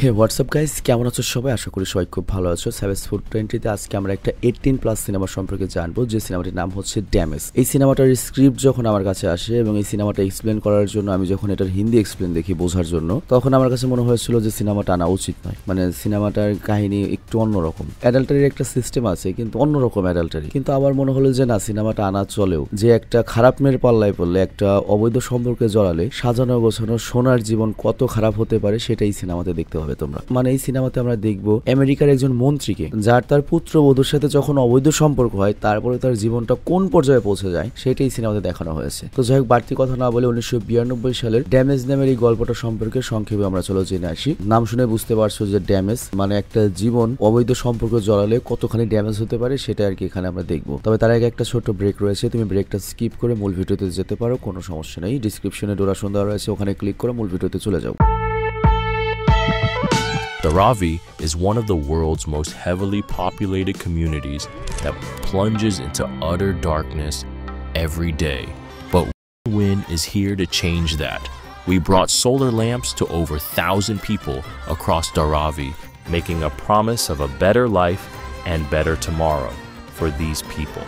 হে WhatsApp guys, কেমন আছো সবাই? আশা করি সবাই খুব ভালো আছো। সাবেস ফুড 20-তে আজকে আমরা একটা 18+ সিনেমা সম্পর্কে জানবো, যে সিনেমাটির নাম হচ্ছে ড্যামেজ। এই সিনেমাটার স্ক্রিপ্ট যখন আমার কাছে আসে এবং এই সিনেমাটা এক্সপ্লেন করার জন্য আমি যখন এটার হিন্দি এক্সপ্লেন দেখি বোঝার জন্য, তখন আমার কাছে মনে হয়েছিল যে সিনেমাটা আনা উচিত নয়। মানে সিনেমাটার কাহিনী একটু অন্যরকম, অ্যাডাল্টারির একটা সিস্টেম আছে কিন্তু অন্যরকম অ্যাডাল্টারি। কিন্তু আবার মনে হলো যে না, সিনেমাটা আনা চলেও, যে একটা খারাপ মেয়ের পাল্লায় পড়লে, একটা অবৈধ সম্পর্কে জড়ালে সাজানো গোছানো সোনার জীবন কত খারাপ হতে পারে সেটাই সিনেমাতে দেখতে হবে তোমরা। মানে এই সিনেমাতে আমরা দেখবো আমেরিকার একজন মন্ত্রীকে, যার তার পুত্রবধূর সাথে যখন অবৈধ সম্পর্ক হয়, তারপরে তার জীবনটা কোন পর্যায়ে পৌঁছে যায় সেটাই সিনেমাতে দেখানো হয়েছে। তো যাই হোক, বাড়তি কথা না বলে 1992 সালের ড্যামেজ নামের এই গল্পটা সম্পর্কে সংক্ষেপে আমরা চলো জেনে আসি। নাম শুনে বুঝতে পারছো যে ড্যামেজ মানে একটা জীবন অবৈধ সম্পর্ক জড়ালে কতখানি ড্যামেজ হতে পারে সেটা আর কি এখানে আমরা দেখবো। তবে তার আগে একটা ছোট্ট ব্রেক রয়েছে, তুমি ব্রেকটা স্কিপ করে মূল ভিডিওতে যেতে পারো, কোনো সমস্যা নেই। ডিসক্রিপশনে ডোরেশন দেওয়া রয়েছে, ওখানে ক্লিক করে মূল ভিডিওতে চলে যাও। Dharavi is one of the world's most heavily populated communities that plunges into utter darkness every day. But Wind is here to change that. We brought solar lamps to over 1,000 people across Dharavi, making a promise of a better life and better tomorrow for these people.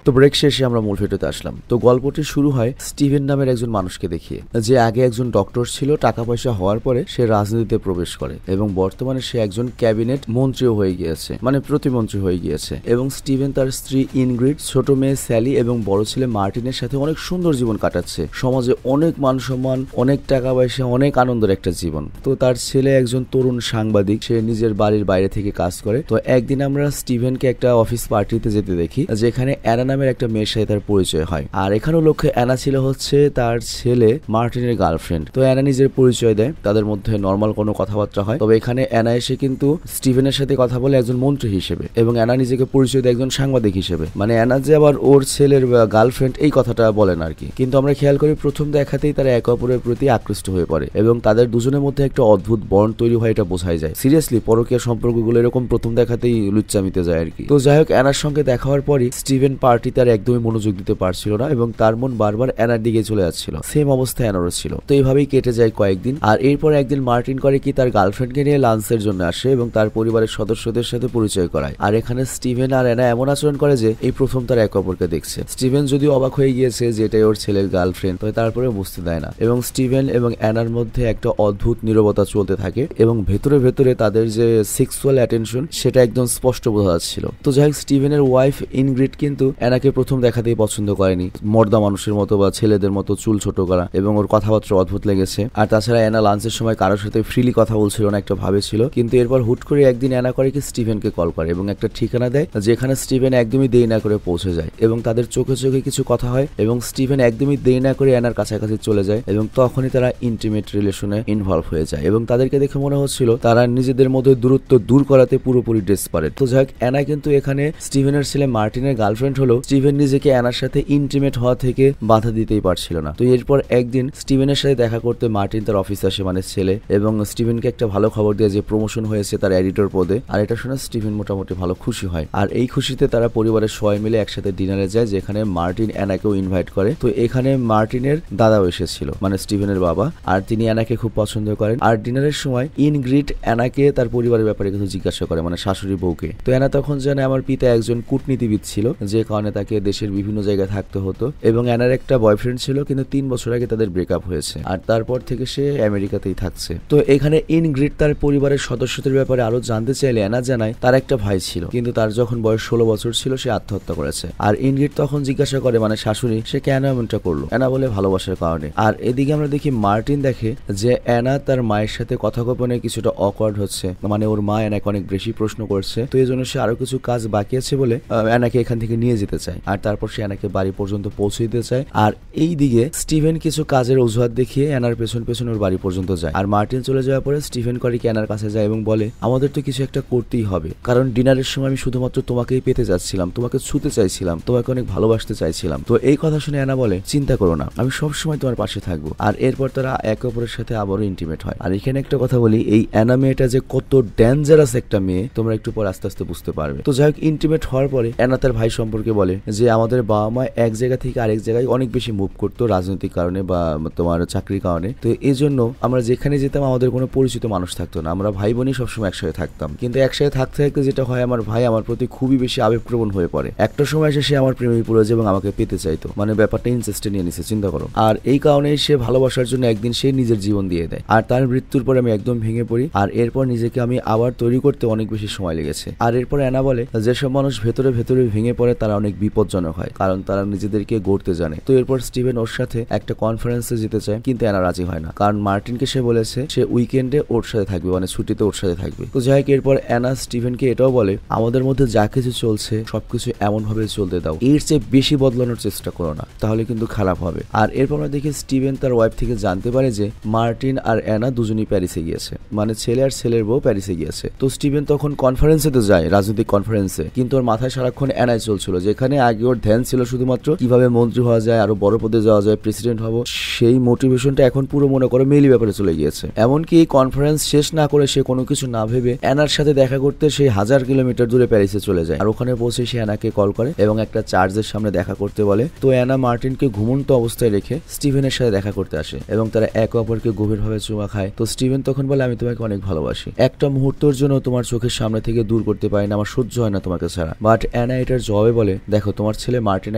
তো break শেষে আমরা মূল ভিডিওতে আসলাম। তো গল্পটি শুরু হয় Steven নামের একজন মানুষকে দেখিয়ে, যে আগে একজন ডক্টর ছিল, টাকা পয়সা হওয়ার পরে সে রাজনীতিতে প্রবেশ করে এবং বর্তমানে সে একজন ক্যাবিনেট মন্ত্রীও হয়ে গিয়েছে, মানে প্রতিমন্ত্রী হয়ে গিয়েছে। এবং স্টিভেন তার স্ত্রী ইনগ্রিড, ছোট মেয়ে স্যালি এবং বড় ছেলে মার্টিনের সাথে অনেক সুন্দর জীবন কাটাচ্ছে। সমাজে অনেক মান সম্মান, অনেক টাকা পয়সা, অনেক আনন্দের একটা জীবন। তো তার ছেলে একজন তরুণ সাংবাদিক, সে নিজের বাড়ির বাইরে থেকে কাজ করে। তো একদিন আমরা স্টিভেনকে একটা অফিস পার্টিতে যেতে দেখি, যেখানে অ্যানা একটা মেয়ের সাথে তার পরিচয় হয়। আর এখানেও লক্ষ্যে অ্যানা ছিল হচ্ছে তার ছেলে মার্টিনের গার্লফ্রেন্ড। তো অ্যানা নিজের পরিচয় দেয়, তাদের মধ্যে নর্মাল কোনো কথাবার্তা হয়। তবে এখানে অ্যানা এসে কিন্তু স্টিভেনের সাথে কথা বলে একজন মন্ত্রী হিসেবে, এবং অ্যানা নিজেকে পরিচয় দেয় একজন সাংবাদিক হিসেবে। মানে অ্যানা যে আবার ওর ছেলের গার্লফ্রেন্ড এই কথাটা বলেন আর কি। কিন্তু আমরা খেয়াল করি প্রথম দেখাতেই তারা একে অপরের প্রতি আকৃষ্ট হয়ে পড়ে এবং তাদের দুজনের মধ্যে একটা অদ্ভুত বন্ড তৈরি হয়, এটা বোঝাই যায়। সিরিয়াসলি পরকীয়া সম্পর্কগুলো এরকম প্রথম দেখাতেই লুচ্চামিতে যায় আর কি। তো যাই হোক, অ্যানার সঙ্গে দেখা হওয়ার পরই স্টিভেন পার্টি তার একদমই মনোযোগ দিতে পারছিল না এবং তার মন বারবার অ্যানার দিকে চলে যাচ্ছিল। সেম অবস্থা অ্যানারও ছিল। তো এইভাবেই কেটে যায় কয়েকদিন। আর এরপর একদিন মার্টিন করে কি, তার গার্লফ্রেন্ডকে নিয়ে লাঞ্চের জন্য আসে এবং তার পরিবারের সদস্যদের সাথে পরিচয় করায়। আর এখানে স্টিভেন আর অ্যানা এমন আচরণ করে যে এই প্রথম তারা একে অপরকে দেখছে। স্টিভেন যদিও অবাক হয়ে গিয়েছে যে এটাই ওর ছেলের গার্লফ্রেন্ড, তবে তারপরেও বুঝতে দেয় না। এবং স্টিভেন এবং অ্যানার মধ্যে একটা অদ্ভুত নীরবতা চলতে থাকে এবং ভেতরে ভেতরে তাদের যে সেক্সুয়াল অ্যাটেনশন সেটা একদম স্পষ্ট বোঝা যাচ্ছিল। তো যাই হোক, স্টিভেনের ওয়াইফ ইনগ্রিড কিন্তু অ্যানাকে প্রথম দেখাতেই পছন্দ করেনি। মর্দা মানুষের মতো বা ছেলেদের মতো চুল ছোট করা এবং ওর কথাবার্তা অদ্ভুত লেগেছে। আর তাছাড়া অ্যানা লাঞ্চের সময় কারোর সাথে ফ্রিলি কথা বলছিল না, একটা ভাবে ছিল। কিন্তু এরপর হুট করে একদিন অ্যানা করে কি স্টিভেনকে কল করে এবং একটা ঠিকানা দেয়, যেখানে স্টিভেন একদমই দেরি না করে পৌঁছে যায় এবং তাদের চোখে চোখে কিছু কথা হয় এবং স্টিভেন একদমই দেরি না করে অ্যানার কাছাকাছি চলে যায় এবং তখনই তারা ইন্টিমেট রিলেশনে ইনভলভ হয়ে যায় এবং তাদেরকে দেখে মনে হচ্ছিল তারা নিজেদের মধ্যে দূরত্ব দূর করাতে পুরোপুরি ডেসপারেট। তো যাই হোক, অ্যানা কিন্তু এখানে স্টিভেনের ছেলে মার্টিনের গার্লফ্রেন্ড হলো, স্টিভেন নিজেকে অ্যানার সাথে ইন্টিমেট হওয়া থেকে বাধা দিতেই পারছিল না। তো এরপর একদিন স্টিভেনের সাথে দেখা করতে মার্টিন তার অফিসে আসে, মানে ছেলে, এবং স্টিভেনকে একটা ভালো খবর দিয়ে যে প্রমোশন হয়েছে তার এডিটর পদে। আর এটা শুনে স্টিভেন মোটামুটি ভালো খুশি হয়। আর এই খুশিতে তারা পরিবারের সবাই মিলে একসাথে ডিনারে যায়, যেখানে মার্টিন অ্যানাকেও ইনভাইট করে। তো এখানে মার্টিনের দাদাও এসেছিল, মানে স্টিভেনের বাবা, আর তিনি অ্যানাকে খুব পছন্দ করেন। আর ডিনারের সময় ইনগ্রিড অ্যানাকে তার পরিবারের ব্যাপারে কিছু জিজ্ঞাসা করে, মানে শাশুড়ি বউকে। তো অ্যানা তখন জানে আমার পিতা একজন কূটনীতিবিদ ছিল, যে কারণে তাকে দেশের বিভিন্ন জায়গায় থাকতে হতো এবং অ্যানার একটা বয়ফ্রেন্ড ছিল, কিন্তু 3 বছর আগে তাদের ব্রেকআপ হয়েছে আর তারপর থেকে সে আমেরিকাতেই থাকছে। তো এখানে ইনগ্রিড তার পরিবারের সদস্যদের ব্যাপারে আরো জানতে চাইলে অ্যানা জানায় তার একটা ভাই ছিল, কিন্তু তার যখন বয়স 16 বছর ছিল সে আত্মহত্যা করেছে। আর ইনগ্রিড তখন জিজ্ঞাসা করে, মানে শাশুড়ি, সে কেন এমনটা করলো? অ্যানা বলে ভালোবাসার কারণে। আর এদিকে আমরা দেখি মার্টিন দেখে যে অ্যানা তার মায়ের সাথে কথোপকথনে কিছুটা অকওয়ার্ড হচ্ছে, মানে ওর মা অ্যানাকে অনেক বেশি প্রশ্ন করছে। তো এই জন্য সে আরো কিছু কাজ বাকি আছে বলে অ্যানাকে এখান থেকে নিয়ে যেতে চায় আর তারপর সে অ্যানাকে বাড়ি পর্যন্ত পৌঁছে দিতে চায়। আর এই দিকে স্টিভেন কিছু কাজের অজুহাত দেখিয়ে অ্যানার পেছন পেছন ওর বাড়ি পর্যন্ত যায়। আর মার্টিন চলে যাওয়ার পরে স্টিভেন করে কি অ্যানার কাছে যায় এবং বলে আমাদের তো কিছু একটা করতেই হবে, কারণ ডিনারের সময় আমি শুধুমাত্র তোমাকেই পেতে যাচ্ছিলাম, তোমাকে ছুতে চাইছিলাম, তোমাকে অনেক ভালোবাসতে চাইছিলাম। তো এই কথা শুনে অ্যানা বলে চিন্তা করো না, আমি সবসময় তোমার পাশে থাকবো। আর এরপর তারা একে অপরের সাথে আবারও ইন্টিমেট হয়। আর এখানে একটা কথা বলি, এই অ্যানা মেয়েটা যে কত ডেঞ্জারাস একটা মেয়ে তোমরা একটু পর আস্তে আস্তে বুঝতে পারবে। তো যাই হোক, ইন্টিমেট হওয়ার পরে অ্যানা তার ভাই সম্পর্কে বলে বলে যে আমাদের বাবা মা এক জায়গা থেকে আরেক জায়গায় অনেক বেশি মুভ করতো রাজনৈতিক কারণে বা তোমার চাকরির কারণে। তো এই জন্য আমরা যেখানে যেতাম আমাদের কোনো পরিচিত মানুষ থাকতো না, আমরা ভাই বোনই সবসময় একসাথে থাকতাম। কিন্তু একসাথে থাকতে থাকতে যেটা হয়, আমার ভাই আমার প্রতি খুবই বেশি আবেগপ্রবণ হয়ে পড়ে। একটা সময় এসে সে আমার প্রেমে পড়ে যায় এবং আমাকে পেতে চাইতো, মানে ব্যাপারটা ইনসেস্টে নিয়ে নিছে, চিন্তা করো। আর এই কারণে সে ভালোবাসার জন্য একদিন সে নিজের জীবন দিয়ে দেয়। আর তার মৃত্যুর পরে আমি একদম ভেঙে পড়ি। আর এরপর নিজেকে আমি আবার তৈরি করতে অনেক বেশি সময় লেগেছে। আর এরপর অ্যানা বলে যেসব মানুষ ভেতরে ভেতরে ভেঙে পড়ে তারা অনেক বিপজ্জনক হয়, কারণ তারা নিজেদেরকে গড়তে জানে। তো এরপর স্টিভেন ওর সাথে একটা কনফারেন্সে যেতে চায়, কিন্তু অ্যানা রাজি হয় না, কারণ মার্টিনকে সে বলেছে সে উইকেন্ডে ওর সাথে থাকবে, মানে ছুটিতে ওর সাথে থাকবে। তো যাই হোক, এরপর অ্যানা স্টিভেনকে এটাও বলে আমাদের মধ্যে যা কিছু চলছে সবকিছু এমন ভাবে চলতে দাও, এর চেয়ে বেশি বদলানোর চেষ্টা করো না, তাহলে কিন্তু খারাপ হবে। আর এরপর আমরা দেখি স্টিভেন তার ওয়াইফ থেকে জানতে পারে যে মার্টিন আর অ্যানা দুজনই প্যারিসে গিয়েছে, মানে ছেলে আর ছেলের বউ প্যারিসে গিয়েছে। তো স্টিভেন তখন কনফারেন্সে তো যায়, রাজনৈতিক কনফারেন্সে, কিন্তু ওর মাথায় সারাক্ষণ অ্যানাই চলছিল, যেখানে আগে ওর ধ্যান ছিল শুধুমাত্র কিভাবে মন্ত্রী হওয়া যায়, আরো বড় পদে যাওয়া যায়, প্রেসিডেন্ট হবো, সেই মোটিভেশনটা এখন পুরো মনে করো মেইলি ব্যাপারে চলে গিয়েছে। এমনকি এই কনফারেন্স শেষ না করে সে কোনো কিছু না ভেবে অ্যানার সাথে দেখা করতে সে 1000 কিলোমিটার দূরে প্যারিসে চলে যায়। আর ওখানে পৌঁছে সে অ্যানাকে কল করে এবং একটা চার্চের সামনে দেখা করতে বলে। তো অ্যানা মার্টিনকে ঘুমন্ত অবস্থায় রেখে স্টিভেনের সাথে দেখা করতে আসে এবং তারা একে অপরকে গভীরভাবে চুমা খায়। তো স্টিভেন তখন বলে আমি তোমাকে অনেক ভালোবাসি, একটা মুহূর্তের জন্য তোমার চোখের সামনে থেকে দূর করতে পারি না, আমার সহ্য হয় না তোমাকে ছাড়া। বাট অ্যানা এটার জবাবে বলে দেখো তোমার ছেলে মার্টিন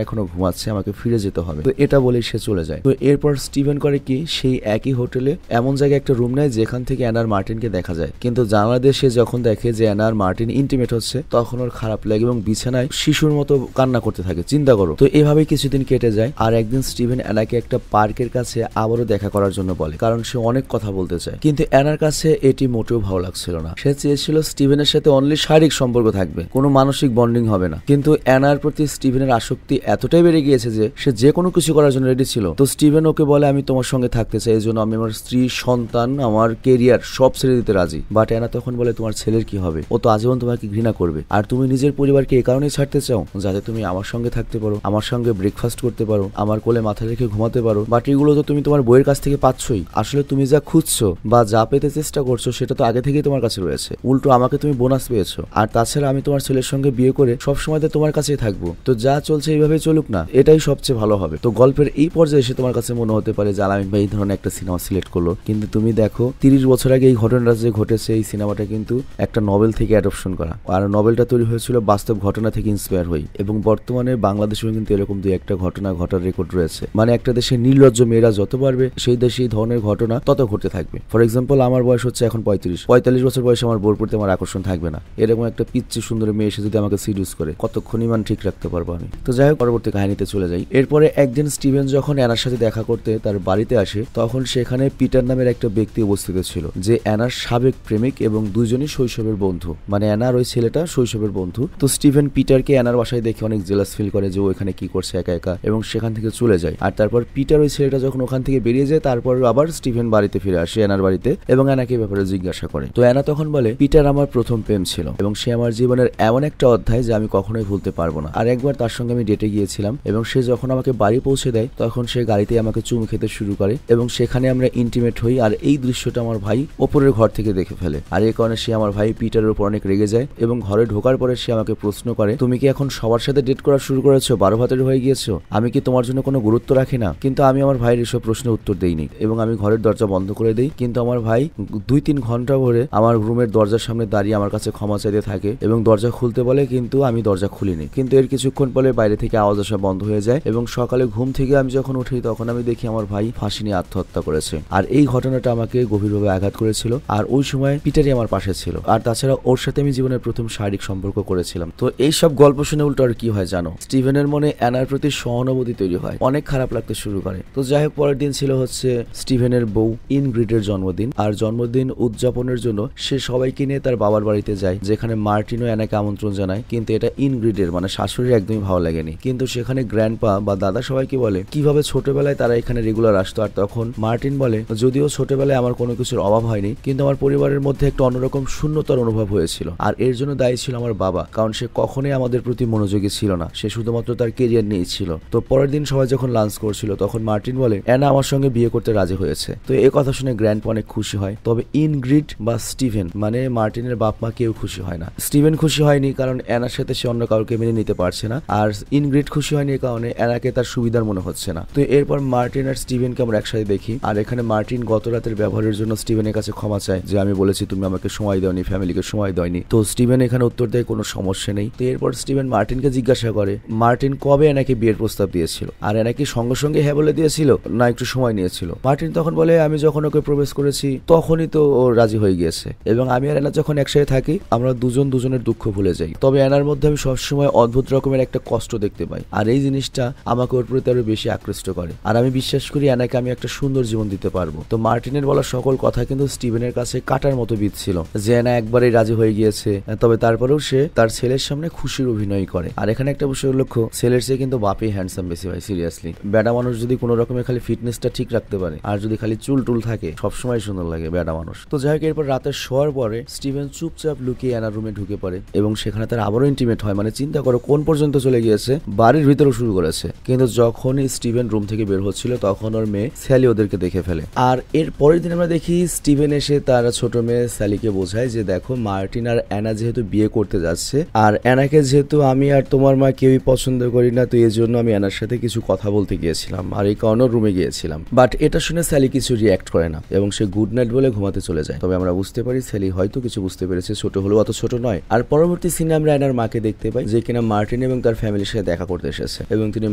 এখনো ঘুমাচ্ছে, আমাকে ফিরে যেতে হবে। তো এটা বলে সে চলে যায়। তো এরপর স্টিভেন করে কি, সেই একই হোটেলে এমন জায়গায় একটা রুম নেয় যেখান থেকে অ্যানার মার্টিনকে দেখা যায়, কিন্তু জানালা দিয়ে সে যখন দেখে যে অ্যানার মার্টিন ইন্টিমেট হচ্ছে তখন ওর খারাপ লাগে এবং বিছানায় শিশুর মতো কান্না করতে থাকে, চিন্তা করো। তো এভাবেই কিছুদিন কেটে যায়। আর একদিন স্টিভেন অ্যানাকে একটা পার্কের কাছে আবারও দেখা করার জন্য বলে, কারণ সে অনেক কথা বলতে চায়। কিন্তু অ্যানার কাছে এটি মোটেও ভালো লাগছিল না, সে চেয়েছিল স্টিভেনের সাথে অনলি শারীরিক সম্পর্ক থাকবে, কোনো মানসিক বন্ডিং হবে না। কিন্তু অ্যানার প্রতি স্টিভেনের আসক্তি এতটাই বেড়ে গিয়েছে যে সে যে কোনো কিছু করার জন্য রেডি ছিল। তো স্টিভেন ওকে বলে আমি তোমার সঙ্গে থাকতে চাই, এই জন্য আমি আমার স্ত্রী, সন্তান, আমার কেরিয়ার সব ছেড়ে দিতে রাজি। বাট অ্যানা তখন বলে তোমার ছেলের কি হবে, ও তো আজীবন তোমাকে ঘৃণা করবে, আর তুমি নিজের পরিবারকে এই কারণেই ছাড়তে চাও যাতে তুমি আমার সঙ্গে থাকতে পারো, আমার সঙ্গে ব্রেকফাস্ট করতে পারো, আমার কোলে মাথা রেখে ঘুমাতে পারো। বাট এগুলো তো তুমি তোমার বইয়ের কাছ থেকে পাচ্ছই। আসলে তুমি যা খুঁজছো বা যা পেতে চেষ্টা করছো সেটা তো আগে থেকেই তোমার কাছে রয়েছে, উল্টো আমাকে তুমি বোনাস পেয়েছো। আর তাছাড়া আমি তোমার ছেলের সঙ্গে বিয়ে করে সবসময় তো তোমার কাছেই থাকবো, তো যা চলছে এইভাবেই চলুক না, এটাই সবচেয়ে ভালো হবে। তো গল্পের এই পর্যায়ে এসে তোমার কাছে মনে হতে পারে যে আলামিন ভাই এই ধরনের একটা সিনেমা সিলেক্ট করলো, কিন্তু তুমি দেখো 30 বছর আগে এই ঘটনাটা যে ঘটেছে, এই সিনেমাটা কিন্তু একটা নভেল থেকে অ্যাডপশন করা, আর নভেলটা তৈরি হয়েছিল বাস্তব ঘটনা থেকে ইন্সপায়ার হয়ে। এবং বর্তমানে বাংলাদেশেও কিন্তু এরকম দুই একটা ঘটনা ঘটার রেকর্ড রয়েছে, মানে একটা দেশে নির্লজ্জ মেয়েরা যত পারবে সেই দেশে এই ধরনের ঘটনা তত ঘটতে থাকবে। ফর এক্সাম্পল আমার বয়স হচ্ছে এখন 45 বছর বয়সে আমার বোর প্রতি আমার আকর্ষণ থাকবে না, এরকম একটা পিচ্ছি সুন্দর মেয়ে এসে যদি আমাকে সিডিউস করে কতক্ষণ ইমান ঠিক রাখতে পারবো আমি। তো যাই হোক, পরবর্তী কাহিনীতে চলে যাই। এরপরে একদিন স্টিভেন যখন অ্যানার সাথে দেখা করতে তার বাড়িতে আসে, তখন সেখানে পিটার নামের একটা ব্যক্তি উপস্থিত ছিল, যে অ্যানার সাবেক প্রেমিক এবং দুজনই শৈশবের বন্ধু, মানে অ্যানার ওই ছেলেটা শৈশবের বন্ধু। তো স্টিভেন পিটারকে অ্যানার বাসায় দেখে অনেক জেলাস ফিল করে যে ও এখানে কি করছে একা একা, এবং সেখান থেকে চলে যায়। আর তারপর পিটার ওই ছেলেটা যখন ওখান থেকে বেরিয়ে যায়, তারপর আবার স্টিভেন বাড়িতে ফিরে আসে অ্যানার বাড়িতে এবং অ্যানাকে ব্যাপারে জিজ্ঞাসা করে। তো অ্যানা তখন বলে পিটার আমার প্রথম প্রেম ছিল এবং সে আমার জীবনের এমন একটা অধ্যায় যে আমি কখনোই ভুলতে পারবো না। আর একবার তার সঙ্গে আমি ডেটে গিয়েছিলাম এবং সে যখন আমাকে বাড়ি পৌঁছে দেয় তখন সে গাড়িতে আমাকে চুমু খেতে শুরু করে এবং সেখানে আমরা ইন্টিমেট হই। আর এই দৃশ্যটা আমার ভাই ওপরের ঘর থেকে দেখে ফেলে, আর এই কারণে সে আমার ভাই পিটারের উপর অনেক রেগে যায় এবং ঘরে ঢোকার পরে সে আমাকে প্রশ্ন করে তুমি কি এখন সবার সাথে ডেট করা শুরু করেছো, 12 ভাতের হয়ে গিয়েছো, আমি কি তোমার জন্য কোনো গুরুত্ব রাখি না? কিন্তু আমি আমার ভাইয়ের এসব প্রশ্নের উত্তর দেইনি এবং আমি ঘরের দরজা বন্ধ করে দেই। কিন্তু আমার ভাই 2-3 ঘন্টা ধরে আমার রুমের দরজার সামনে দাঁড়িয়ে আমার কাছে ক্ষমা চাইতে থাকে এবং দরজা খুলতে বলে, কিন্তু আমি দরজা খুলিনি। কিন্তু এর কিছুক্ষণ পরে বাইরে থেকে আওয়াজ আসা বন্ধ হয়ে যায় এবং সকালে ঘুম থেকে আমি যখন উঠি তখন আমি দেখি আমার ভাই ফাঁসি নিয়ে আত্মহত্যা করেছে। আর এই ঘটনাটা আমাকে গভীরভাবে আঘাত করেছিল। আর ওই সময় পিটারই আমার পাশে ছিল, আর তাছাড়া ওর সাথে আমি জীবনের প্রথম শারীরিক সম্পর্ক করেছিলাম। তো এই সব গল্প শুনে উল্টো আর কি হয় জানো, স্টিভেনের মনে অ্যানার প্রতি সহানুভূতি তৈরি হয়, অনেক খারাপ লাগতে শুরু করে। তো যাই হোক, পরের দিন ছিল হচ্ছে স্টিভেনের বউ ইনগ্রিডের জন্মদিন। আর জন্মদিন উদযাপনের জন্য সে সবাইকে নিয়ে তার বাবার বাড়িতে যায়, যেখানে মার্টিনও অ্যানাকে আমন্ত্রণ জানায়। কিন্তু এটা ইনগ্রিডের মানে শাশুড়ির একদমই ভালো লাগেনি। কিন্তু সেখানে গ্র্যান্ডপা বা দাদা সবাইকে বলে কিভাবে ছোটবেলায় তারা এখানে রেগুলার আসতো। আর তখন মার্টিন বলে যদিও ছোটবেলায় আমার কোনো কিছুর অভাব হয়নি, কিন্তু আমার পরিবারের মধ্যে একটা অন্যরকম শূন্যতার অনুভব হয়েছিল, আর এর জন্য দায়ী ছিল আমার বাবা, কারণ সে কখনোই আমাদের প্রতি মনোযোগী ছিল না, সে শুধুমাত্র তার কেরিয়ার নিয়েই ছিল। তো পরের দিন সবাই যখন লাঞ্চ করছিল তখন মার্টিন বলে অ্যানা আমার সঙ্গে বিয়ে করতে রাজি হয়েছে। তো এই কথা শুনে গ্র্যান্ডপা অনেক খুশি হয়, তবে ইনগ্রিড বা স্টিভেন মানে মার্টিনের বাপ মা কেউ খুশি হয় না। স্টিভেন খুশি হয়নি কারণ অ্যানার সাথে সে অন্য কাউকে মেনে নিতে পারছে হচ্ছে না, আর ইনগ্রিড খুশি হয়নি এই কারণে অ্যানাকে তার সুবিধার মনে হচ্ছে না। তো এরপর মার্টিন আর স্টিভেনকে আমরা একসাথে দেখি, আর এখানে মার্টিন গত রাতের ব্যবহারের জন্য স্টিভেনের কাছে ক্ষমা চায়, যে আমি বলেছি তুমি আমাকে সময় দাওনি, ফ্যামিলিকে সময় দাওনি। তো স্টিভেন এখানে উত্তর দেয় কোনো সমস্যা নেই। তো এরপর স্টিভেন মার্টিনকে জিজ্ঞাসা করে মার্টিন কবে অ্যানাকে বিয়ের প্রস্তাব দিয়েছিল, আর অ্যানা কি সঙ্গে সঙ্গে হ্যাঁ বলে দিয়েছিল না একটু সময় নিয়েছিল। মার্টিন তখন বলে আমি যখন ওকে প্রবেশ করেছি তখনই তো ও রাজি হয়ে গিয়েছে, এবং আমি আর অ্যানা যখন একসাথে থাকি আমরা দুজন দুজনের দুঃখ ভুলে যাই। তবে অ্যানার মধ্যে আমি সবসময় অদ্ভুত রকমের একটা কষ্ট দেখতে পাই, আর এই জিনিসটা আমাকে ওর প্রতি আরো বেশি আকৃষ্ট করে, আর আমি বিশ্বাস করি অ্যানাকে আমি একটা সুন্দর জীবন দিতে পারবো। তো মার্টিনের বলা সকল কথা কিন্তু স্টিভেনের কাছে কাটার মতো বিধছিল, যে অ্যানা একবারেই রাজি হয়ে গিয়েছে, তবে তারপরেও সে তার ছেলের সামনে খুশির অভিনয় করে। আর এখানে একটা বিষয় লক্ষ্য, ছেলের চেয়ে কিন্তু বাপই হ্যান্ডসাম বেশি ভাই, সিরিয়াসলি। বেডা মানুষ যদি কোনো রকমের খালি ফিটনেসটা ঠিক রাখতে পারে আর যদি খালি চুল টুল থাকে সবসময় সুন্দর লাগে বেডা মানুষ। তো যাই হোক, এরপর রাতে শোয়ার পরে স্টিভেন চুপচাপ লুকিয়ে অ্যানার রুমে ঢুকে পড়ে, এবং সেখানে তার আবারও ইন্টিমেট হয়। মানে চিন্তা করো কোন পর্যন্ত চলে গিয়েছে, বাড়ির ভিতরেও শুরু করেছে। কিন্তু যখনই স্টিভেন রুম থেকে বের হচ্ছিল তখন ওর মেয়ে স্যালি ওদেরকে দেখে ফেলে। আর এর পরের দিন আমরা দেখি স্টিভেন এসে তার ছোট মেয়ে স্যালিকে বোঝায় যে দেখো মার্টিন আর অ্যানা যেহেতু বিয়ে করতে যাচ্ছে, আর অ্যানাকে যেহেতু আমি আর তোমার মা কেউই পছন্দ করি না, তো এই জন্য আমি অ্যানার সাথে কিছু কথা বলতে গিয়েছিলাম, আর এই কারণে রুমে গিয়েছিলাম। বাট এটা শুনে স্যালি কিছু রিয়াক্ট করে না, এবং সে গুড নাইট বলে ঘুমাতে চলে যায়। তবে আমরা বুঝতে পারি স্যালি হয়তো কিছু বুঝতে পেরেছে, ছোট হলেও অত ছোট নয়। আর পরবর্তী সিনে আমরা অ্যানার মাকে দেখতে পাই, যে কিনা মার্টিন এবং তার ফ্যামিলির সাথে দেখা করতে এসেছে, এবং তিনি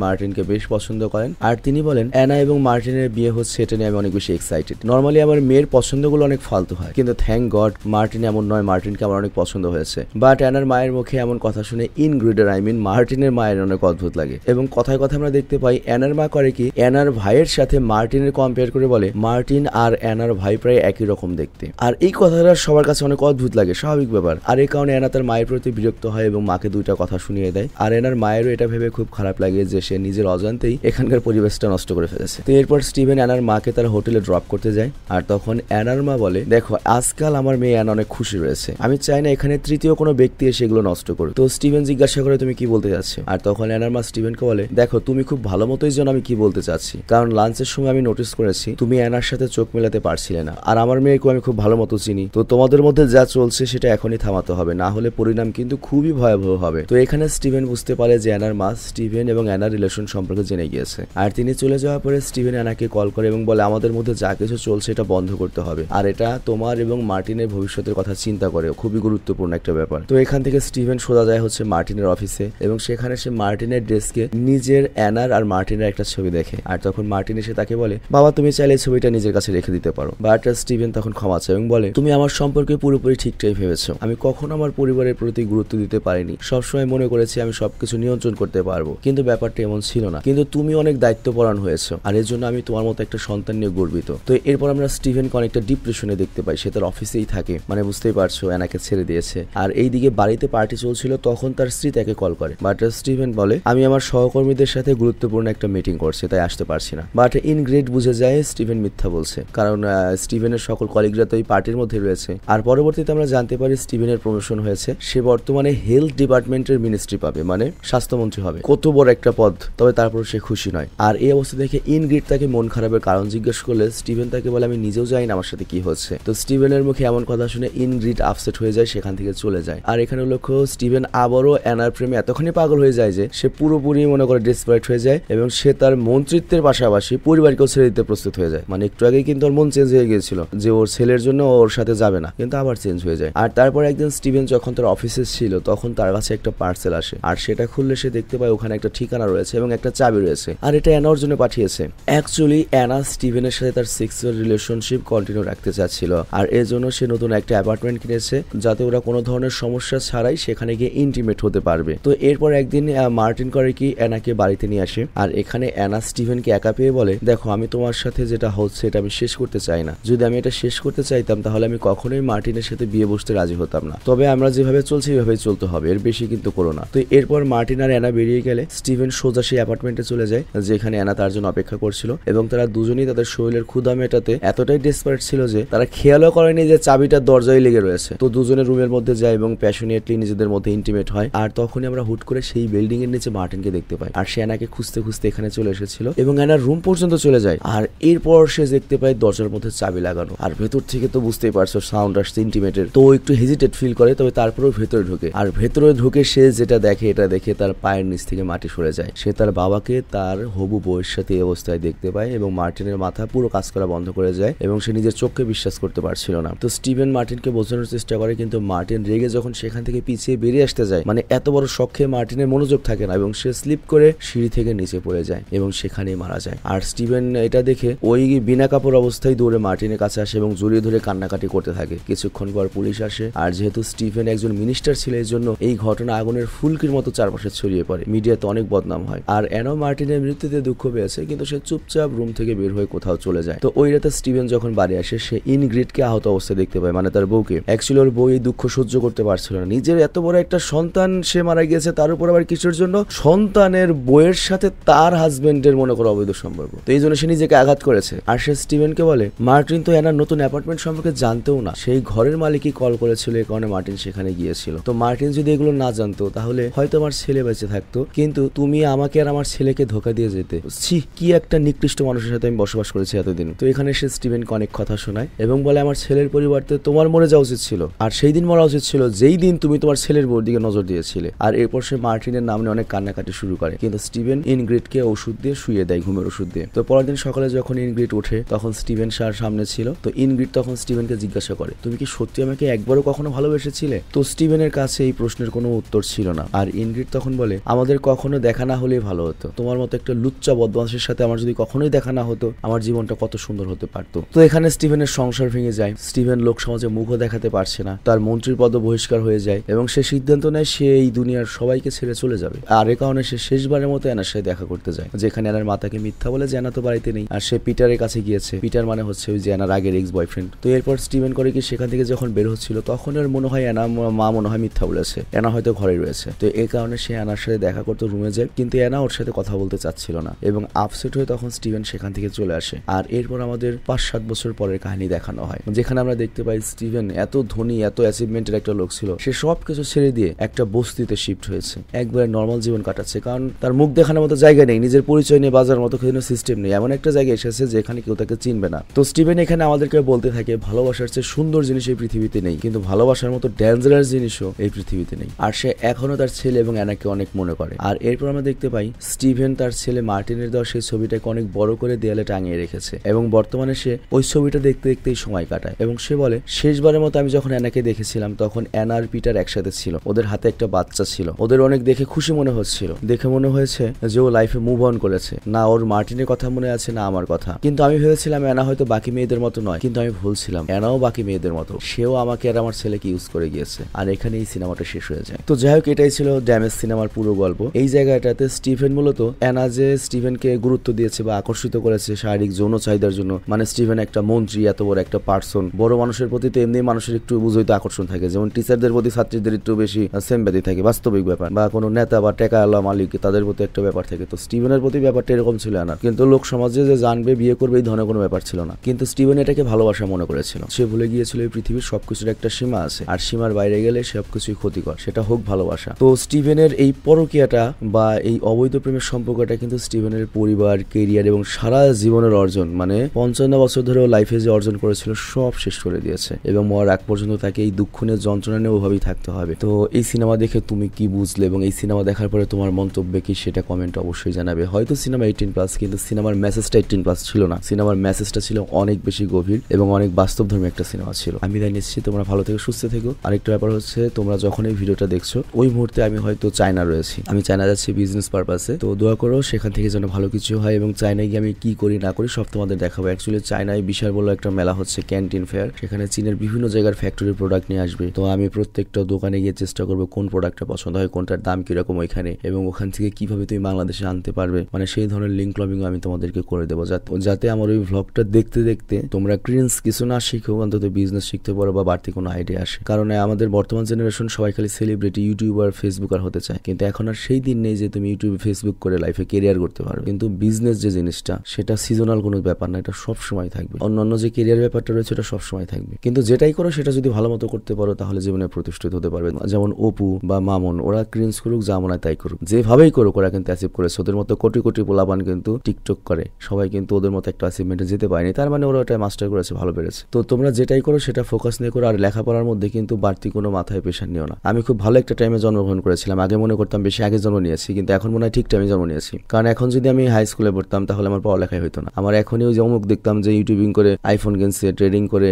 মার্টিনকে বেশ পছন্দ করেন। আর তিনি বলেন অ্যানা এবং মার্টিনের বিয়ে হচ্ছে, এটা নিয়ে আমি অনেক বেশি এক্সাইটেড। নর্মালি আমার মেয়ের পছন্দগুলো অনেক ফালতু হয়, কিন্তু থ্যাংক গড মার্টিন এমন নয়, মার্টিনকে আমার অনেক পছন্দ হয়েছে। বাট অ্যানার মায়ের মুখে এমন কথা শুনে ইনগ্রিডের মার্টিনের মায়ের অনেক অদ্ভুত লাগে, এবং কথায় কথা আমরা দেখতে পাই অ্যানার মা করে কি অ্যানার ভাইয়ের সাথে মার্টিনের কম্পেয়ার করে বলে মার্টিন আর অ্যানার ভাই প্রায় একই রকম দেখতে। আর এই কথাটা সবার কাছে অনেক অদ্ভুত লাগে, স্বাভাবিক ব্যাপার। আর এই কারণে অ্যানা তার মায়ের প্রতি বিরক্ত হয় এবং মাকে দুইটা কথা শুনিয়ে দেয়। আর অ্যানার মায়েরও এটা ভেবে খুব খারাপ লাগে যে সে নিজের অজান্তেই এখানকার পরিবেশটা নষ্ট করে ফেলেছে। তো এরপর স্টিভেন অ্যানার মাকে তার হোটেলে ড্রপ করতে যায়, আর তখন অ্যানার মা বলে দেখো আজকাল আমার মেয়ে অ্যানা অনেক খুশি রয়েছে, আমি চাই না এখানে তৃতীয় কোনো ব্যক্তি এসে এগুলো নষ্ট করুক। তো স্টিভেন জিজ্ঞাসা করে তুমি কি বলতে চাচ্ছ, আর তখন অ্যানার মা স্টিভেনকে বলে দেখো তুমি খুব ভালো মতোই জানো আমি কি বলতে চাচ্ছি, কারণ লাঞ্চের সময় আমি নোটিস করেছি তুমি অ্যানার সাথে চোখ মেলাতে পারছিলে না, আর আমার মেয়েকেও আমি খুব ভালো মতো চিনি। তো তোমাদের মধ্যে যা চলছে সেটা এখনই থামাতে হবে, না হলে পরিণাম কিন্তু খুবই ভয়াবহ হবে। তো এখানে স্টিভেন বুঝতে পারে যে অ্যানার মা স্টিভেন এবং অ্যানার রিলেশন সম্পর্কে জেনে গিয়েছে, আর তিনি চলে যাওয়ার পরে স্টিভেন অ্যানাকে কল করে এবং বলে আমাদের মধ্যে যা কিছু চলছে এটা বন্ধ করতে হবে, আর এটা তোমার এবং মার্টিনের ভবিষ্যতের কথা চিন্তা করে, খুবই গুরুত্বপূর্ণ একটা ব্যাপার। তো এখান থেকে স্টিভেন সোজা যায় হচ্ছে মার্টিনের অফিসে, এবং সেখানে সে মার্টিনের ডেস্কে নিজের অ্যানার আর মার্টিনের একটা ছবি দেখে, আর তখন মার্টিন এসে তাকে বলে বাবা তুমি চাইলে এই ছবিটা নিজের কাছে রেখে দিতে পারো। বাট স্টিভেন তখন ক্ষমা চায় এবং বলে তুমি আমার সম্পর্কে পুরোপুরি ঠিকঠাক ভেবেছো, আমি কখনো আমার পরিবারের প্রতি গুরুত্ব দিতে পারিনি, সবসময় মনে করেছি আমি সবকিছু নিয়ন্ত্রণ করতে পারবো, কিন্তু ব্যাপারটা এমন ছিল না। কিন্তু তুমি অনেক দায়িত্বপরায়ণ হয়েছো, আর এর জন্য আমি তোমার মতো একটা সন্তান নিয়ে গর্বিত। তো এরপর আমরা স্টিভেনকে অনেকটা ডিপ্রেশনে দেখতে পাই, সে তার অফিসেই থাকে, মানে বুঝতেই পারছো অ্যানাকে ছেড়ে দিয়েছে। আর এইদিকে বাড়িতে পার্টি চলছিল, তখন তার স্ত্রী তাকে কল করে, বাট স্টিভেন বলে আমি আমার সহকর্মীদের সাথে গুরুত্বপূর্ণ একটা মিটিং করছি তাই আসতে পারছি না। বাট ইনগ্রেড বুঝে যায় স্টিভেন মিথ্যা বলছে, কারণ স্টিভেনের সকল কলিগরা তো এই পার্টির মধ্যে রয়েছে। আর পরবর্তীতে আমরা জানতে পারি স্টিভেনের প্রমোশন হয়েছে, সে বর্তমানে হেলথ ডিপার্টমেন্টের মিনিস্ট্রি পাবে, মানে স্বাস্থ্যমন্ত্রী হবে। কত বড় একটা পদ, তবে তারপর সে খুশি নয়। আর এই অবস্থা দেখে ইনগ্রিড তাকে মন খারাপের কারণ জিজ্ঞেস করলে স্টিভেন তাকে বলে আমি নিজেও জানি না আমার সাথে কি হচ্ছে। তো স্টিভেনের মুখে এমন কথা শুনে ইনগ্রিড আপসেট হয়ে যায়, সেখান থেকে চলে যায়। আর এখানে লক্ষ্য স্টিভেন আবারও অ্যানার প্রেমে এতখানি পাগল হয়ে যায় যে সে পুরোপুরি মনে করে ডেসপারেট হয়ে যায়, এবং সে তার মন্ত্রিত্বের পাশাপাশি পরিবারকেও ছেড়ে দিতে প্রস্তুত হয়ে যায়। মানে একটু আগেই কিন্তু ওর মন চেঞ্জ হয়ে গিয়েছিল যে ওর ছেলের জন্য ওর সাথে যাবে না, কিন্তু আবার চেঞ্জ হয়ে যায়। আর তারপর একদিন স্টিভেন যখন তার অফিসে ছিল তখন তার কাছে একটা পার্সেল আসে, আর সেটা খুললে সে দেখতে পায় ওখানে একটা ঠিকানা রয়েছে এবং একটা চাবি রয়েছে, আর এটা অ্যানার জন্য পাঠিয়েছে। অ্যাকচুয়ালি অ্যানা স্টিভেনের সাথে তার সেক্সুয়াল রিলেশনশিপ কন্টিনিউ রাখতে চাচ্ছিল, আর এর জন্য সে নতুন একটা অ্যাপার্টমেন্ট কিনেছে যাতে ওরা কোনো ধরনের সমস্যা ছাড়াই সেখানে গিয়ে ইন্টিমেট হতে পারবে। তো এরপর একদিন মার্টিন করে কি অ্যানাকে বাড়িতে নিয়ে আসে, আর এখানে অ্যানা স্টিভেনকে একা পেয়ে বলে দেখো আমি তোমার সাথে যেটা হচ্ছে এটা আমি শেষ করতে চাই না, যদি আমি এটা শেষ করতে চাইতাম তাহলে আমি কখনোই মার্টিনের সাথে বিয়ে বসতে রাজি হতাম না, তবে আমরা যেভাবে চলছি এভাবেই চলতে হবে, এর বেশি কিন্তু করো না। তো এরপর মার্টিন আর অ্যানা বেরিয়ে গেলে স্টিভেন সোজা সেই অ্যাপার্টমেন্টে চলে যায় যেখানে অ্যানা তার জন্য অপেক্ষা করছিল, এবং তারা দুজনেই তাদের শরীরের ক্ষুধা মেটাতে এতটাই ডেসপারেট ছিল যে তারা খেয়ালও করেনি যে চাবিটা দরজায় লেগে রয়েছে। তো দুজনের রুমের মধ্যে যায় এবং প্যাশনেটলি নিজেদের মধ্যে ইন্টিমেট হয়, আর তখনই আমরা হুট করে সেই বিল্ডিং এর নিচে মার্টিনকে দেখতে পাই, আর সে অ্যানাকে খুঁজতে খুঁজতে এখানে চলে এসেছিল এবং অ্যানার রুম পর্যন্ত চলে যায়। আর এরপর সে দেখতে পায় দরজার মধ্যে চাবি লাগানো, আর ভেতর থেকে তো বুঝতেই পারছো সাউন্ড আসছে ইন্টিমেটের, তো একটু হেজিটেট ফিল করে, তবে তারপরেও ভেতরে ঢোকে, আর ভেতরে ঢুকে সে যেটা দেখে এটা যেটা দেখে তার পায়ের নিচ থেকে মাটি সরে যায়। সে তার বাবাকে তার হবু বউয়ের সাথে এই অবস্থায় দেখতে পায় এবং মার্টিনের মাথা পুরো কাজ করা বন্ধ করে যায় এবং সে নিজের চোখকে বিশ্বাস করতে পারছিল না। তো স্টিভেন মার্টিনকে বোঝানোর চেষ্টা করে, কিন্তু মার্টিন রেগে যখন সেখান থেকে পিছিয়ে বেরিয়ে আসতে যায়, মানে এত বড় শখে মার্টিনের মনোযোগ থাকে না এবং সে স্লিপ করে সিঁড়ি থেকে নিচে পড়ে যায় এবং সেখানেই মারা যায়। আর স্টিভেন এটা দেখে ওই বিনা কাপড় অবস্থায় দৌড়ে মার্টিনের কাছে আসে এবং জড়িয়ে ধরে কান্নাকাটি করতে থাকে। কিছুক্ষণ পর পুলিশ আসে, আর যেহেতু স্টিভেন একজন মিনিস্টার ছিল এই জন্য এই ঘটনা আগুনের ফুলকির মতো চারপাশে ছড়িয়ে পড়ে, মিডিয়াতে অনেক বদনাম হয়। আর অ্যানা মার্টিনের মৃত্যুতে দুঃখ পেয়েছে, কিন্তু সে চুপচাপ রুম থেকে বের হয়ে কোথাও চলে যায়। তো ওই রাতে স্টিভেন যখন বাড়ি আসে, সে ইনগ্রিডকে আহত অবস্থায় দেখতে পায়, মানে তার বউকে। অ্যাকচুয়ালি ওর বউ এই দুঃখ সহ্য করতে পারছিল না, নিজের এত বড় একটা সন্তান সে মারা গিয়েছে, তার উপর আবার কিছুর জন্য সন্তানের বউয়ের সাথে তার হাজবেন্ডের মনে করো অবৈধ সম্পর্ক। তো এই জন্য সে নিজেকে আঘাত করেছে। আর সে স্টিভেনকে বলে মার্টিন তো অ্যানার নতুন অ্যাপার্টমেন্ট সম্পর্কে জানতেও না, সেই ঘরের মালিকই কল করেছিল, এই কারণে মার্টিন সেখানে গিয়েছিল। তো মার্টিন যদি এগুলো না জানতো তাহলে হয়তো আমার ছেলে বেঁচে থাকতো, কিন্তু তুমি আমাকে আর আমার ছেলেকে ধোকা দিয়ে যেতে। ছি, কি একটা নিকৃষ্ট মানুষের সাথে আমি বসবাস করেছি এতদিন। তো এখানে সে স্টিভেনকে অনেক কথা শোনায় এবং বলে আমার ছেলের পরিবর্তে তোমার মরে যাওয়া উচিত ছিল, আর সেই দিন মরা উচিত ছিল যেই দিন তুমি তোমার ছেলের বউর দিকে নজর দিয়েছিলে। আর এরপর সে মার্টিনের নাম নিয়ে অনেক কান্নাকাটি শুরু করে, কিন্তু স্টিভেন ইনগ্রিডকে ওষুধ দিয়ে শুয়ে দেয়, ঘুমের ওষুধ দিয়ে। তো পরের দিন সকালে যখন ইনগ্রিড ওঠে তখন স্টিভেন সার সামনে ছিল। তো ইনগ্রিড তখন স্টিভেনকে জিজ্ঞাসা করে তুমি কি সত্যি আমাকে একবারও কখনো ভালোবেসেছিলে? তো স্টিভেনের কাছে এই প্রশ্নের কোনো উত্তর ছিল না। আর ইনগ্রিড তখন বলে আমাদের কখনো দেখা না হলেই ভালো হতো, তোমার মতো একটা লুচ্চা বদমাশের সাথে আমার যদি কখনোই দেখা না হতো আমার জীবনটা কত সুন্দর হতে পারতো। তো এখানে স্টিভেনের সংসার ভেঙে যায়, স্টিভেন লোক সমাজে মুখও দেখাতে পারছে না, তার মন্ত্রীর পদ বহিষ্কার হয়ে যায় এবং সে সিদ্ধান্ত নেয় সে এই দুনিয়ার সবাইকে ছেড়ে চলে যাবে। আর এ কারণে সে শেষবারের মতো অ্যানার সাথে দেখা করতে যায়, যেখানে অ্যানার মাতাকে মিথ্যা বলে যে অ্যানা তো বাড়িতে নেই, আর সে পিটারের কাছে গিয়েছে। পিটার মানে হচ্ছে ওই যে অ্যানার আগের এক্স বয়ফ্রেন্ড। তো এরপর স্টিভেন করে কি সেখান থেকে যখন বের হচ্ছিল তখন ওর মনে হয় অ্যানা মা মনে হয় মিথ্যা বলেছে, অ্যানা হয়তো ঘরে রয়েছে। তো এই কারণে সে অ্যানার সাথে দেখা করতে রুমে যায়, কিন্তু অ্যানা ওর সাথে কথা বলতে চাচ্ছিল না এবং আপসেট হয়ে তখন স্টিভেন সেখান থেকে চলে আসে। আর এরপর আমাদের 5-7 বছর পরের কাহিনী দেখানো হয়, যেখানে আমরা দেখতে পাই স্টিভেন এত ধনী এত অ্যাচিভমেন্টের একটা লোক ছিল, সে সবকিছু ছেড়ে দিয়ে একটা বস্তিতে শিফট হয়েছে, একবারে নর্মাল জীবন কাটাচ্ছে, কারণ তার মুখ দেখানোর মতো জায়গা নেই, নিজের পরিচয় নেই, বাজার মতো কোনো সিস্টেম নেই, এমন একটা জায়গায় এসেছে যেখানে কেউ তাকে চিনবে না। তো স্টিভেন এখানে আমাদেরকে বলতে থাকে ভালোবাসার চেয়ে সুন্দর জিনিস এই পৃথিবীতে নেই, কিন্তু ভালোবাসার মতো ডেঞ্জারাস জিনিসও এই পৃথিবীতে নেই। আর সে এখনো তার ছেলে এবং অ্যানাকে অনেক মনে করে। আর এরপর আমরা দেখতে পাই স্টিভেন তার ছেলে মার্টিনের দেওয়া সেই ছবিটাকে অনেক বড় করে দেয়ালে টাঙিয়ে রেখেছে এবং বর্তমানে সে ওই ছবিটা দেখতে দেখতেই সময় কাটায় এবং সে বলে শেষবারের মতো আমি যখন অ্যানাকে দেখেছিলাম তখন অ্যানা আর পিটার একসাথে ছিল, ওদের হাতে একটা বাচ্চা ছিল, ওদের অনেক দেখে খুশি মনে হচ্ছিল, দেখে মনে হয়েছে যে ও লাইফে মুভ অন করেছে, না ওর মার্টিনের কথা মনে আছে না আমার কথা। কিন্তু আমি ভেবেছিলাম অ্যানা হয়তো বাকি মেয়েদের মতো নয়, কিন্তু আমি ভুলছিলাম, অ্যানাও বাকি মেয়েদের মতো, সেও আমাকে আর আমার ছেলেকে ইউজ করে গিয়েছে। আর এখানে এই সিনেমাটা শেষ হয়ে যায়। তো যাই হোক, এটাই ছিল ড্যামেজ সিনেমার পুরো গল্প। এই জায়গাটাতে স্টিভেন মূলত অ্যানা যে স্টিভেনকে গুরুত্ব দিয়েছে বা আকর্ষিত করেছে শারীরিক যৌন চাহিদার জন্য, মানে স্টিভেন একটা মন্ত্রী, এত বড় একটা পার্সন, বড় মানুষের প্রতি তো এমনি মানুষের একটু বুঝইতে আকর্ষণ থাকে, যেমন টিচারদের প্রতি ছাত্রীদের একটু বেশি সিম্প্যাথি থাকে, বাস্তবিক ব্যাপার, বা কোনো নেতা বা টেকা আল্লাহ মালিক তাদের প্রতি একটা ব্যাপার থাকে। তো স্টিভেনের প্রতি ব্যাপারটা এরকম ছিল না, কিন্তু লোক সমাজে যে জানবে বিয়ে করবে এই ধরনের কোনো ব্যাপার ছিল না, কিন্তু স্টিভেন এটাকে ভালোবাসা মনে করেছিল। সে ভুলে গিয়েছিল এই পৃথিবীর সবকিছুর একটা সীমা আছে, আর সীমার বাইরে গেলে সবকিছুই ক্ষতিকর, সেটা হোক ভালোবাসা। তো স্টিভেনের এই পরকীয়াটা বা এই অবৈধ প্রেমের সম্পর্কটা কিন্তু স্টিভেনের পরিবার, কেরিয়ার এবং সারা জীবনের অর্জন, মানে 55 বছর ধরে লাইফে যে অর্জন করেছিল সব শেষ করে দিয়েছে এবং মরার আগ পর্যন্ত তাকে এই দুঃখ নিয়ে যন্ত্রণা নিয়ে ওভাবেই থাকতে হবে। তো এই সিনেমা দেখে তুমি কি বুঝলে এবং এই সিনেমা দেখার পরে তোমার মন্তব্য কি সেটা কমেন্টে অবশ্যই জানাবে। হয়তো সিনেমা 18+, কিন্তু সিনেমার মেসেজটা 18+ ছিল না, সিনেমার মেসেজটা ছিল অনেক বেশি গভীর এবং অনেক বাস্তবধর্মী একটা সিনেমা ছিল। আমি তাই নিচ্ছি তোমরা ভালো থেকে সুস্থ থেকো। আরেকটা ব্যাপার হচ্ছে তোমরা যখন এই ভিডিওটা দেখছো ওই মুহূর্তে আমি হয়তো চায়না রয়েছি, আমি চায়না যাচ্ছি বিজনেস পারপাসে, তো দোয়া করো সেখান থেকে যেন ভালো কিছু হয় এবং চায়নায় গিয়ে আমি কি করি না করি সব তোমাদের দেখাবো। অ্যাকচুয়ালি চায়নায় বিশাল বড় একটা মেলা হচ্ছে, ক্যান্টিন ফেয়ার, সেখানে চীনের বিভিন্ন জায়গার ফ্যাক্টরি প্রোডাক্ট নিয়ে আসবে। তো আমি প্রত্যেকটা দোকানে গিয়ে চেষ্টা করবো কোন প্রোডাক্টটা পছন্দ হয়, কোনটার দাম কিরকম ওইখানে, এবং ওখান থেকে কিভাবে তুমি বাংলাদেশে আনতে পারবে, মানে সেই ধরনের লিঙ্ক ক্লবিং আমি তোমাদেরকে করে দেবো, যাতে আমার ওই ভ্লগটা দেখতে দেখতে তোমরা ক্রিন্স কিছু না শিখো, অন্তত বিজনেস শিখতে পারো বা বাড়তি কোনো আইডিয়া আসে। কারণ আমাদের বর্তমান জেনারেশন সবাই খালি সেলিব্রিটি, ইউটিউবার, ফেসবুকার হতে চায়, কিন্তু এখন আর সেই দিন নেই যে তুমি ইউটিউব ফেসবুক করে লাইফে কেরিয়ার করতে পারবে। কিন্তু বিজনেস যে জিনিসটা সেটা সিজনাল কোনো ব্যাপার না, এটা সব সময় থাকবে। অন্যান্য যে কেরিয়ার ব্যাপারটা রয়েছে এটা সব সময় থাকবে, কিন্তু যেটাই করো সেটা যদি ভালো মতো করতে পারো তাহলে জীবনে প্রতিষ্ঠিত হতে পারবে। যেমন অপু বা মামুন, ওরা ক্রিন্স করুক যা মনে হয় তাই করুক, যেভাবেই করুক ওরা কিন্তু অ্যাচিভ করেছে। ওদের মতো কোটি কোটি পোলাপান কিন্তু টিকটক করে, সবাই কিন্তু ওদের মতো একটা অ্যাচিভমেন্টে যেতে পারেনি, তার মানে ওরা ওটা মাস্টার করেছে, ভালো পেরেছে। তো তোমরা যেটাই করো সেটা ফোকাস নিয়ে করো, আর লেখাপড়ার মধ্যে কিন্তু বাড়তি কোনো মাথায় প্রেশার নিও না। আমি খুব ভালো একটা টাইমে জন্মগ্রহণ করেছি, করেছিলাম। আগে মনে করতাম বেশি আগে জন্ম নিয়েছি, কিন্তু এখন মনে হয় ঠিক টাইমে জন্ম নিয়েছি। কারণ এখন যদি আমি হাই স্কুলে পড়তাম তাহলে আমার পড়ালেখাই হতো না। আমার এখনই ওই যে অমুক দেখতাম যে ইউটিউবিং করে আইফোন কিনছে, ট্রেডিং করে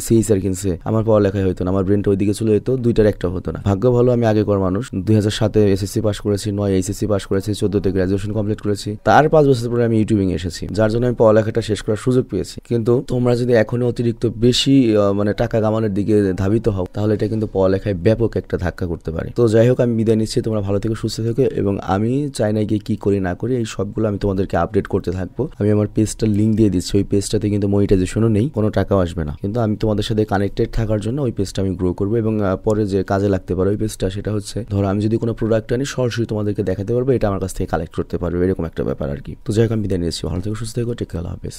সিএসআর কিনছে, আমার পড়ালেখাই হতো না। আমার ব্রেনটা ওইদিকে চলে যেত, দুইটার একটা হতো না। ভাগ্য ভালো আমি আগেকার মানুষ, 2007-এ এসএসসি পাস করেছি, 9 এইচএসসি পাস করেছি, 14-তে গ্রাজুয়েশন কমপ্লিট করেছি। তার 5 বছর পরে আমি ইউটিউবিং এসেছি, যার জন্য আমি পড়ালেখাটা শেষ করার সুযোগ পেয়েছি। কিন্তু তোমরা যদি এখনই অতিরিক্ত বেশি মানে টাকা কামানোর দিকে ধাবিত হও, তাহলে এটা কিন্তু পড়ালেখায় ব্যাপক একটা ধাক্কা করতে পারে। তো যাই হোক, আমি বিদায় নিচ্ছি, তোমরা ভালো থেকে সুস্থ থেকো। এবং আমি চাইনায় গিয়ে কি করি না করি এই সবগুলো আমি তোমাদেরকে আপডেট করতে থাকবো। আমি আমার পেজটার লিঙ্ক দিয়ে দিচ্ছি, ওই পেজটাতে কিন্তু মনিটাইজেশনও নেই, কোনো টাকাও আসবে না, কিন্তু আমি তোমাদের সাথে কানেক্টেড থাকার জন্য ওই পেজটা আমি গ্রো করবো। এবং পরে যে কাজে লাগতে পারে ওই পেজটা, সেটা হচ্ছে ধরো আমি যদি কোনো প্রোডাক্ট আনি সরাসরি তোমাদেরকে দেখাতে পারবো, এটা আমার কাছ থেকে কালেক্ট করতে পারবে, এরকম একটা ব্যাপার আর কি। তো যাই হোক, আমি বিদায় নিচ্ছি, ভালো থেকে সুস্থ থেকো, টেক কেয়ার, আল্লাহ হাফেজ।